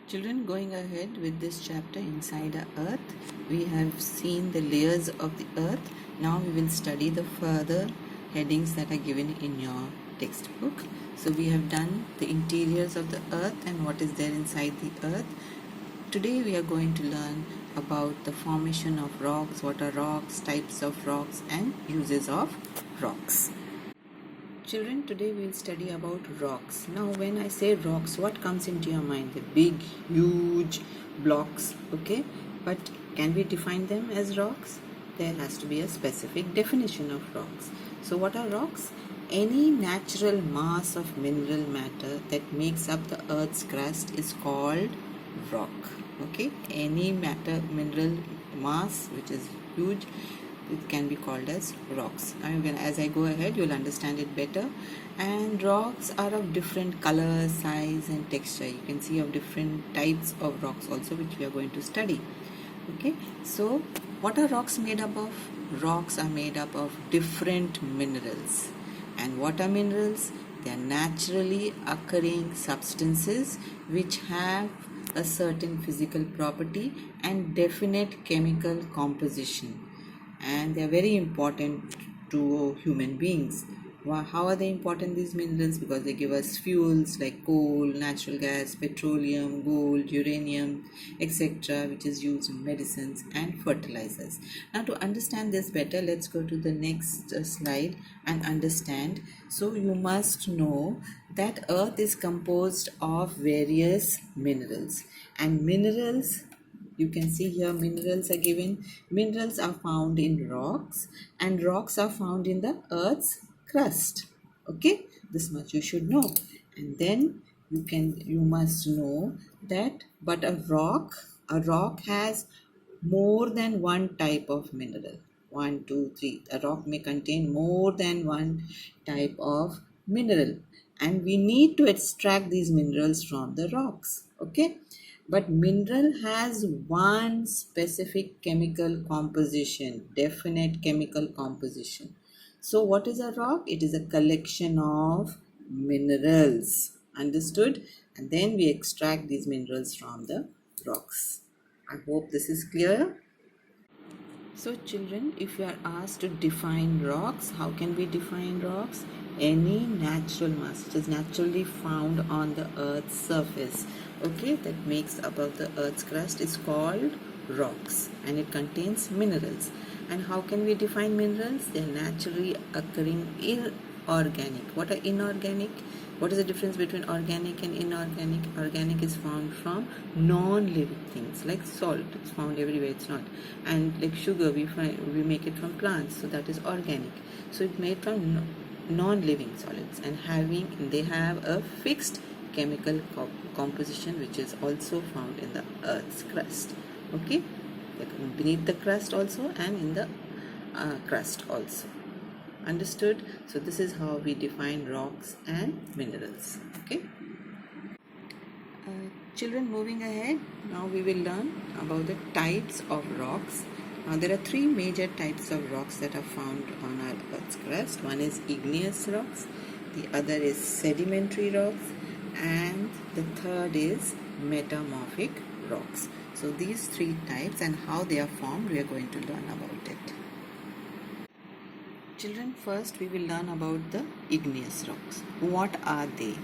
Children, going ahead with this chapter inside the earth, we have seen the layers of the earth. Now we will study the further headings that are given in your textbook. So we have done the interiors of the earth and what is there inside the earth. Today we are going to learn about the formation of rocks, what are rocks, types of rocks and uses of rocks. Children, today we will study about rocks. Now when I say rocks, what comes into your mind? The big, huge blocks, okay? But can we define them as rocks? There has to be a specific definition of rocks. So what are rocks? Any natural mass of mineral matter that makes up the earth's crust is called rock, okay? Any mineral mass which is huge, it can be called as rocks. As I go ahead, you'll understand it better. And rocks are of different color, size and texture. You can see of different types of rocks also, which we are going to study. Okay, so what are rocks made up of? Rocks are made up of different minerals. And what are minerals? They are naturally occurring substances which have a certain physical property and definite chemical composition, and they are very important to human beings. How are they important, these minerals? Because they give us fuels like coal, natural gas, petroleum, gold, uranium, etc., which is used in medicines and fertilizers. Now to understand this better, let's go to the next slide and understand. So you must know that earth is composed of various minerals, and minerals, you can see here minerals are given. Minerals are found in rocks and rocks are found in the earth's crust. Okay, this much you should know. And then you must know that but a rock has more than one type of mineral. One, two, three. A rock may contain more than one type of mineral, and we need to extract these minerals from the rocks. Okay, but mineral has one specific chemical composition, definite chemical composition. So what is a rock? It is a collection of minerals. Understood? And then we extract these minerals from the rocks. I hope this is clear. So children, if you are asked to define rocks, how can we define rocks? Any natural mass which is naturally found on the earth's surface, okay, that makes above the earth's crust is called rocks, and it contains minerals. And how can we define minerals? They are naturally occurring inorganic. What are inorganic? What is the difference between organic and inorganic? Organic is found from non-living things, like salt. It's found everywhere. It's not. And like sugar, we make it from plants, so that is organic. So it's made from non-living solids, and they have a fixed chemical composition, which is also found in the earth's crust. Okay, like beneath the crust also, and in the crust also. Understood? So this is how we define rocks and minerals. Okay, children, moving ahead, now we will learn about the types of rocks. Now there are three major types of rocks that are found on our earth's crust. One is igneous rocks, the other is sedimentary rocks, and the third is metamorphic rocks. So these three types and how they are formed, we are going to learn about it. Children, first we will learn about the igneous rocks. What are they?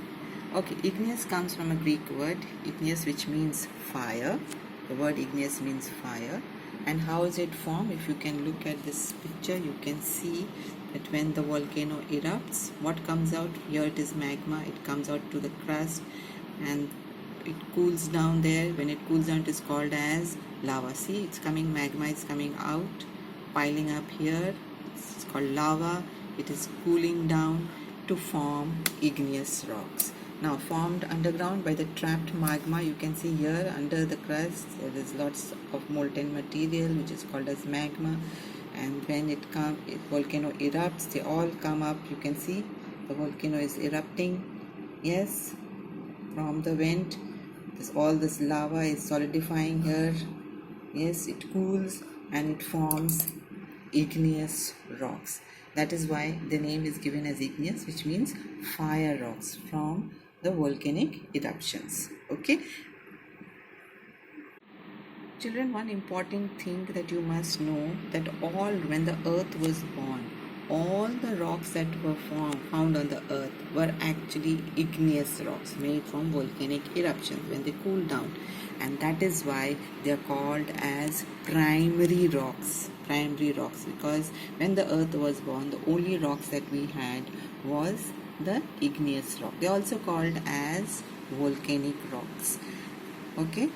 Okay, igneous comes from a Greek word, igneous, which means fire. The word igneous means fire. And how is it formed? If you can look at this picture, you can see that when the volcano erupts, what comes out? Here it is magma. It comes out to the crust and it cools down there. When it cools down, it is called as lava. See, it's coming, magma is coming out, piling up here. It's called lava. It is cooling down to form igneous rocks. Now formed underground by the trapped magma, you can see here under the crust there is lots of molten material which is called as magma, and when volcano erupts, they all come up. You can see the volcano is erupting. Yes, from the vent, all this lava is solidifying here. Yes, it cools and it forms igneous rocks. That is why the name is given as igneous, which means fire rocks from the volcanic eruptions. Okay, Children, one important thing that you must know, that when the earth was born, all the rocks that were found on the earth were actually igneous rocks made from volcanic eruptions when they cooled down, and that is why they are called as primary rocks. Primary rocks, because when the earth was born, the only rocks that we had was the igneous rock. They are also called as volcanic rocks. Okay,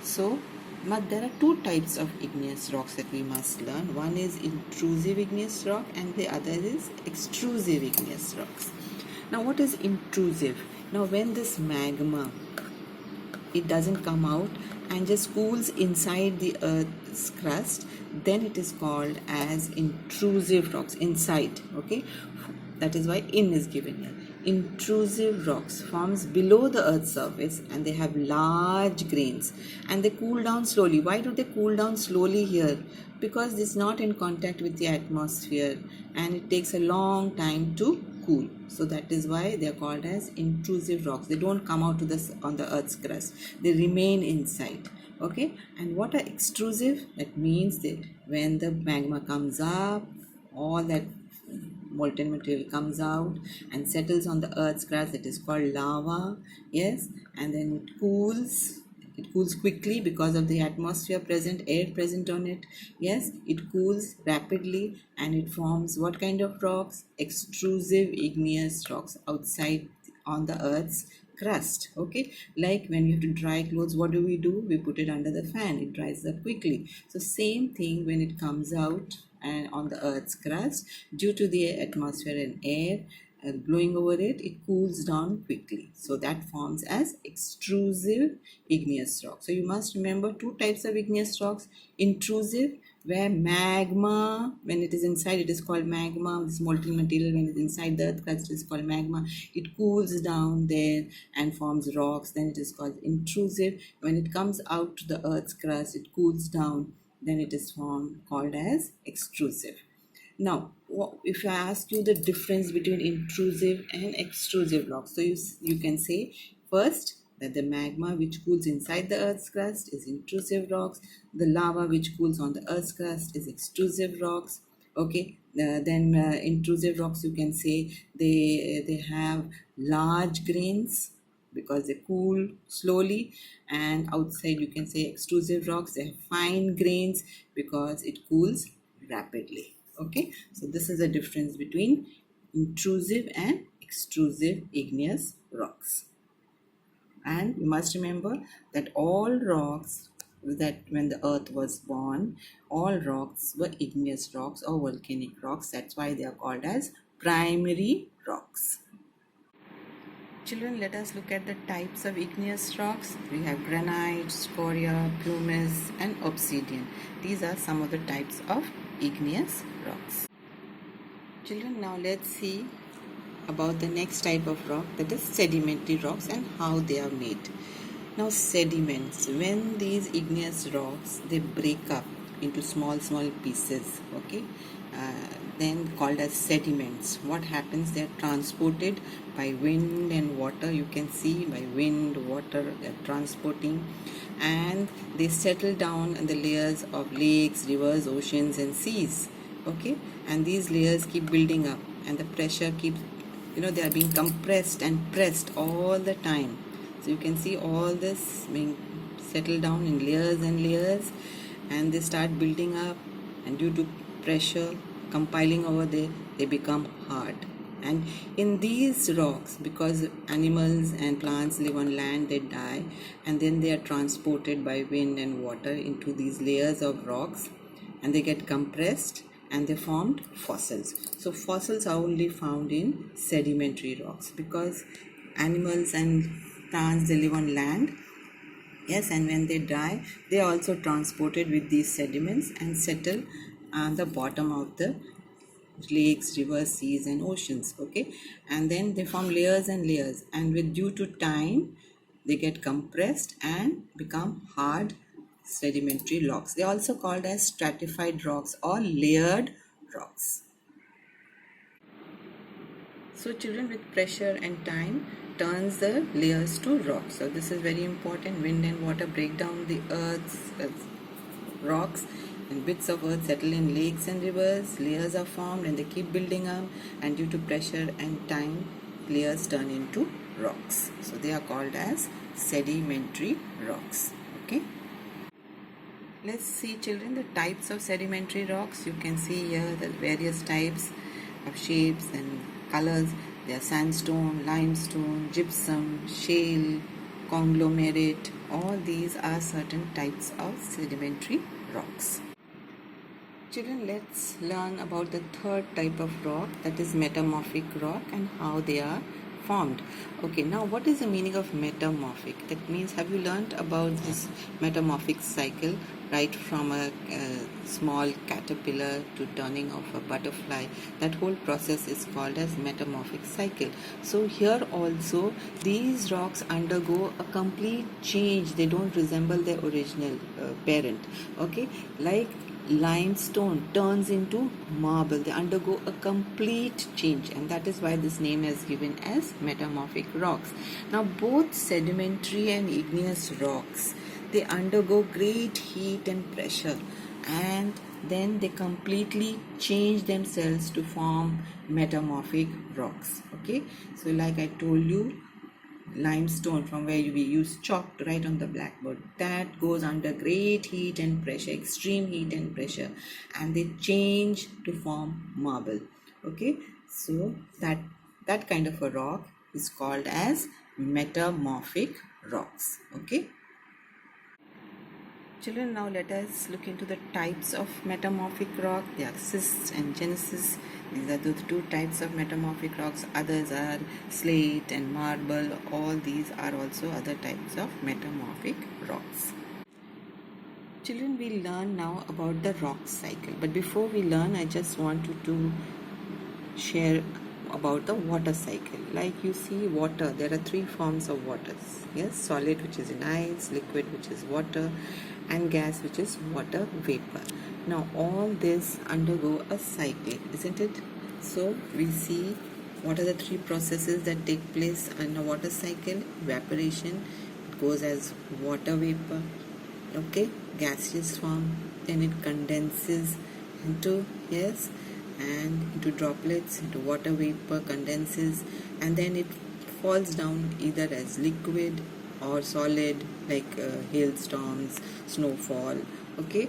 so but there are two types of igneous rocks that we must learn. One is intrusive igneous rock and the other is extrusive igneous rocks. Now, what is intrusive? Now, when this magma, it doesn't come out and just cools inside the earth's crust, then it is called as intrusive rocks inside. Okay, that is why in is given here. Intrusive rocks forms below the earth's surface and they have large grains and they cool down slowly. Why do they cool down slowly here? Because it's not in contact with the atmosphere and it takes a long time to cool. So that is why they are called as intrusive rocks. They don't come out on the earth's crust. They remain inside. Okay, and what are extrusive? That means that when the magma comes up, all that molten material comes out and settles on the earth's crust. It is called lava. Yes, and then it cools quickly because of the atmosphere present, air present on it. Yes, it cools rapidly and it forms what kind of rocks? Extrusive igneous rocks outside on the earth's crust. Okay, like when we have to dry clothes, what do? We put it under the fan, it dries up quickly. So same thing when it comes out and on the earth's crust, due to the atmosphere and air blowing over it, it cools down quickly. So that forms as extrusive igneous rock. So you must remember two types of igneous rocks. Intrusive, where magma, when it is inside, it is called magma. This molten material, when it is inside the earth crust, it is called magma. It cools down there and forms rocks, then it is called intrusive. When it comes out to the earth's crust, it cools down, then it is called as extrusive. Now, if I ask you the difference between intrusive and extrusive rocks, so you can say first that the magma which cools inside the earth's crust is intrusive rocks, the lava which cools on the earth's crust is extrusive rocks. Okay, then intrusive rocks, you can say they have large grains because they cool slowly, and outside you can say extrusive rocks, they have fine grains because it cools rapidly. Okay, so this is the difference between intrusive and extrusive igneous rocks. And you must remember that all rocks, that when the earth was born, all rocks were igneous rocks or volcanic rocks. That's why they are called as primary rocks. Children, let us look at the types of igneous rocks. We have granite, scoria, pumice and obsidian. These are some of the types of igneous rocks. Children, now let's see about the next type of rock, that is sedimentary rocks and how they are made. Now sediments, when these igneous rocks, they break up into small pieces, okay, then called as sediments. What happens? They are transported by wind and water. You can see by wind, water, they are transporting, and they settle down in the layers of lakes, rivers, oceans and seas. Okay, and these layers keep building up and the pressure keeps, they are being compressed and pressed all the time. So you can see all this being settled down in layers and layers, and they start building up, and due to pressure compiling over there, they become hard. And in these rocks, because animals and plants live on land, they die, and then they are transported by wind and water into these layers of rocks, and they get compressed and they formed fossils. So fossils are only found in sedimentary rocks, because animals and plants, they live on land. Yes, and when they die, they are also transported with these sediments and settle on the bottom of the lakes, rivers, seas and oceans. Okay, and then they form layers and layers, and with due to time, they get compressed and become hard sedimentary rocks. They are also called as stratified rocks or layered rocks. So children, with pressure and time, turns the layers to rocks. So this is very important. Wind and water break down the earth's rocks, and bits of earth settle in lakes and rivers. Layers are formed and they keep building up, and due to pressure and time, layers turn into rocks. So they are called as sedimentary rocks. Okay. Let's see, children, the types of sedimentary rocks. You can see here the various types of shapes and colors. They are sandstone, limestone, gypsum, shale, conglomerate. All these are certain types of sedimentary rocks. Children, let's learn about the third type of rock, that is metamorphic rock, and how they are formed. Okay, now what is the meaning of metamorphic? That means, have you learned about this metamorphic cycle, right from a small caterpillar to turning of a butterfly? That whole process is called as metamorphic cycle. So here also these rocks undergo a complete change. They don't resemble their original parent. Okay, like limestone turns into marble. They undergo a complete change, and that is why this name is given as metamorphic rocks. Now both sedimentary and igneous rocks, they undergo great heat and pressure, and then they completely change themselves to form metamorphic rocks. Okay, so like I told you, limestone, from where we use chalk to write on the blackboard, that goes under great heat and pressure, extreme heat and pressure, and they change to form marble. Okay, so that kind of a rock is called as metamorphic rocks. Okay. Children, now let us look into the types of metamorphic rock. They are schist and gneiss. These are the two types of metamorphic rocks. Others are slate and marble. All these are also other types of metamorphic rocks. Children, we learn now about the rock cycle. But before we learn, I just want you to share about the water cycle. Like you see, water, there are three forms of waters. Yes, solid, which is in ice, liquid, which is water, and gas, which is water vapor. Now all this undergo a cycle, isn't it? So we see what are the three processes that take place in a water cycle. Evaporation, it goes as water vapor. Okay, gaseous form, then it condenses into, yes, and into droplets, into water vapor, condenses, and then it falls down either as liquid or solid, like hailstorms, snowfall, okay,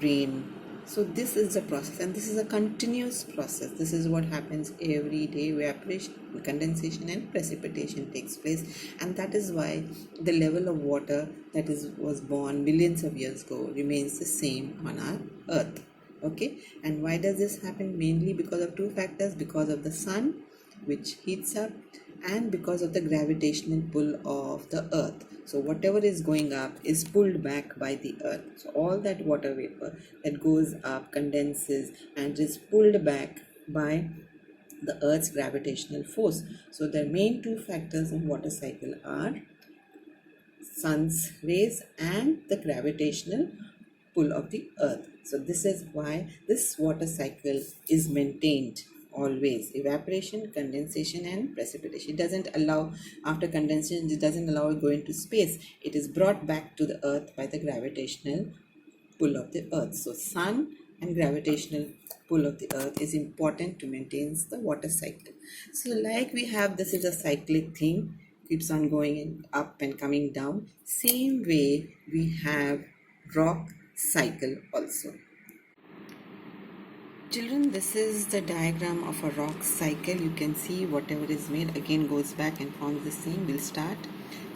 rain. So this is the process, and this is a continuous process. This is what happens every day. Evaporation, condensation, and precipitation takes place, and that is why the level of water that was born millions of years ago remains the same on our earth. Okay, and why does this happen? Mainly because of two factors: because of the sun, which heats up, and because of the gravitational pull of the earth. So whatever is going up is pulled back by the earth. So all that water vapor that goes up condenses and is pulled back by the earth's gravitational force. So the main two factors in water cycle are sun's rays and the gravitational pull of the earth. So this is why this water cycle is maintained always: evaporation, condensation, and precipitation. It doesn't allow, after condensation, it doesn't allow it go into space. It is brought back to the earth by the gravitational pull of the earth. So sun and gravitational pull of the earth is important to maintain the water cycle. So like we have, this is a cyclic thing, keeps on going up and coming down. Same way we have rock cycle also. Children, this is the diagram of a rock cycle. You can see whatever is made again goes back and forms the same. We'll start.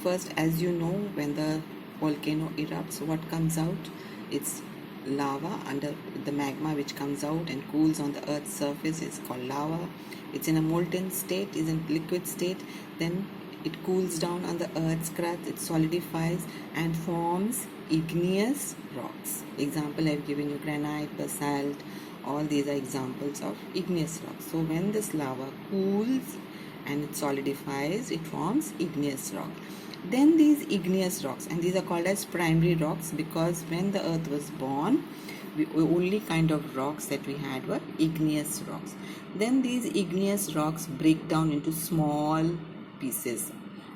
First, as you know, when the volcano erupts, what comes out? It's lava. Under the magma which comes out and cools on the earth's surface is called lava. It's in a molten state, is in liquid state. Then it cools down on the earth's crust, it solidifies and forms igneous rocks. Example, I've given you granite, basalt. All these are examples of igneous rocks. So when this lava cools and it solidifies, it forms igneous rock. Then these igneous rocks, and these are called as primary rocks, because when the earth was born, the only kind of rocks that we had were igneous rocks. Then these igneous rocks break down into small pieces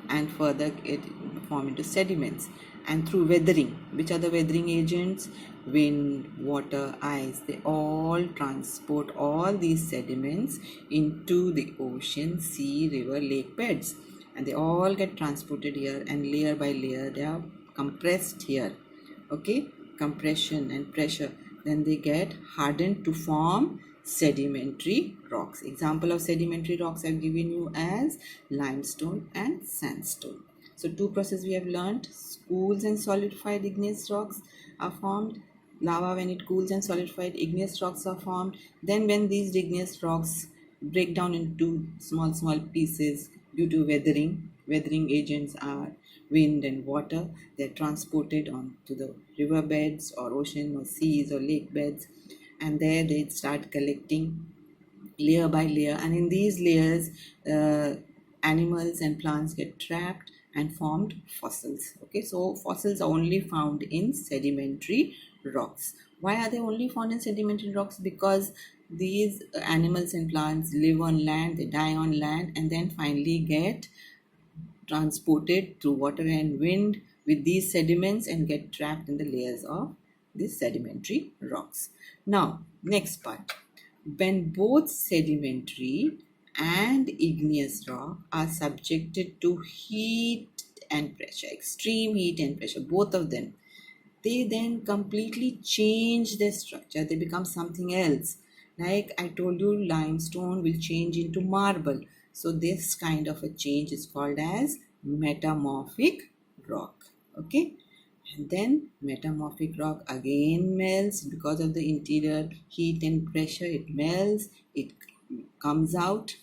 and further it form into sediments, and through weathering. Which are the weathering agents? Wind, water, ice. They all transport all these sediments into the ocean, sea, river, lake beds, and they all get transported here, and layer by layer they are compressed here. Okay, compression and pressure, then they get hardened to form sedimentary rocks. Example of sedimentary rocks I've given you as limestone and sandstone. So two processes we have learned: cools and solidified igneous rocks are formed. Lava, when it cools and solidified, igneous rocks are formed. Then when these igneous rocks break down into small pieces due to weathering agents are wind and water. They're transported on to the riverbeds or ocean or seas or lake beds, and there they start collecting layer by layer, and in these layers animals and plants get trapped and formed fossils. Okay, so fossils are only found in sedimentary rocks. Why are they only found in sedimentary rocks? Because these animals and plants live on land, they die on land, and then finally get transported through water and wind with these sediments and get trapped in the layers of these sedimentary rocks. Now, next part. When both sedimentary and igneous rock are subjected to heat and pressure, extreme heat and pressure, both of them, they then completely change their structure. They become something else. Like I told you, limestone will change into marble. So this kind of a change is called as metamorphic rock. Okay. And then metamorphic rock again melts because of the interior heat and pressure. It melts, it comes out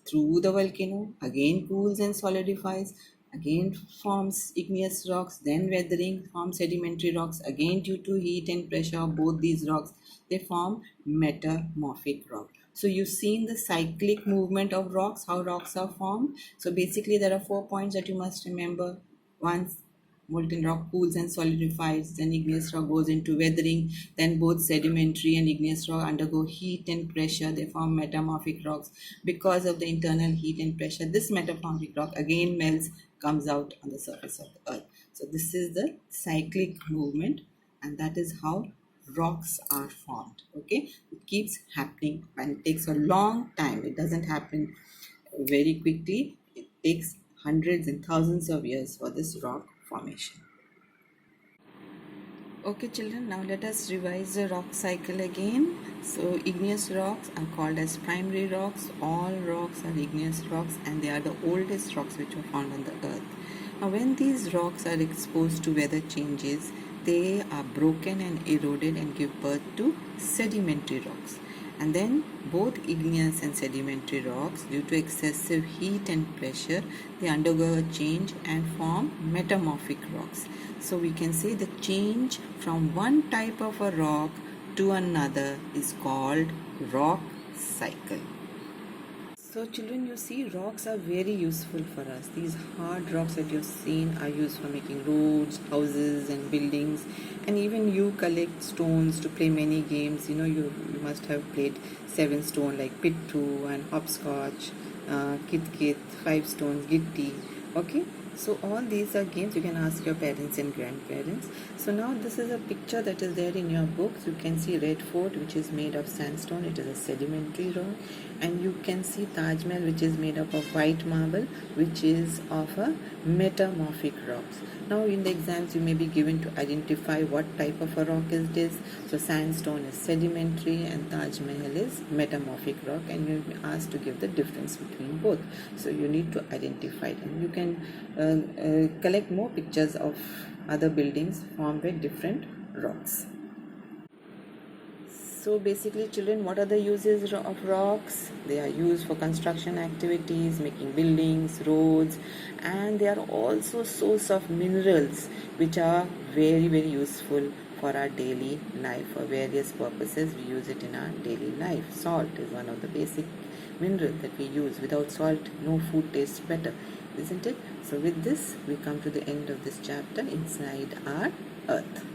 through the volcano, again cools and solidifies, again forms igneous rocks, then weathering forms sedimentary rocks, again due to heat and pressure of both these rocks, they form metamorphic rock. So you've seen the cyclic movement of rocks, how rocks are formed. So basically there are 4 points that you must remember. Once molten rock cools and solidifies, then igneous rock goes into weathering, then both sedimentary and igneous rock undergo heat and pressure, they form metamorphic rocks. Because of the internal heat and pressure, this metamorphic rock again melts, comes out on the surface of the earth. So this is the cyclic movement, and that is how rocks are formed. Okay, it keeps happening and it takes a long time. It doesn't happen very quickly. It takes hundreds and thousands of years for this rock formation. Okay children, now let us revise the rock cycle again. So igneous rocks are called as primary rocks. All rocks are igneous rocks, and they are the oldest rocks which are found on the earth. Now when these rocks are exposed to weather changes, they are broken and eroded and give birth to sedimentary rocks. And then both igneous and sedimentary rocks, due to excessive heat and pressure, they undergo a change and form metamorphic rocks. So we can say the change from one type of a rock to another is called rock cycle. So children, you see, rocks are very useful for us. These hard rocks that you've seen are used for making roads, houses and buildings, and even you collect stones to play many games. You know, you must have played 7 stone like Pittu and hopscotch, Kit Kit, 5 stones, Gitti. Okay, so all these are games you can ask your parents and grandparents. So now this is a picture that is there in your books. You can see Red Fort, which is made of sandstone. It is a sedimentary rock. And you can see Taj Mahal, which is made up of white marble, which is of a metamorphic rocks. Now in the exams you may be given to identify what type of a rock is this. So sandstone is sedimentary and Taj Mahal is metamorphic rock, and you will be asked to give the difference between both. So you need to identify it, and you can collect more pictures of other buildings formed by different rocks. So basically children, what are the uses of rocks? They are used for construction activities, making buildings, roads, and they are also source of minerals which are very useful for our daily life. For various purposes we use it in our daily life. Salt is one of the basic minerals that we use. Without salt no food tastes better, isn't it? So with this we come to the end of this chapter, Inside Our Earth.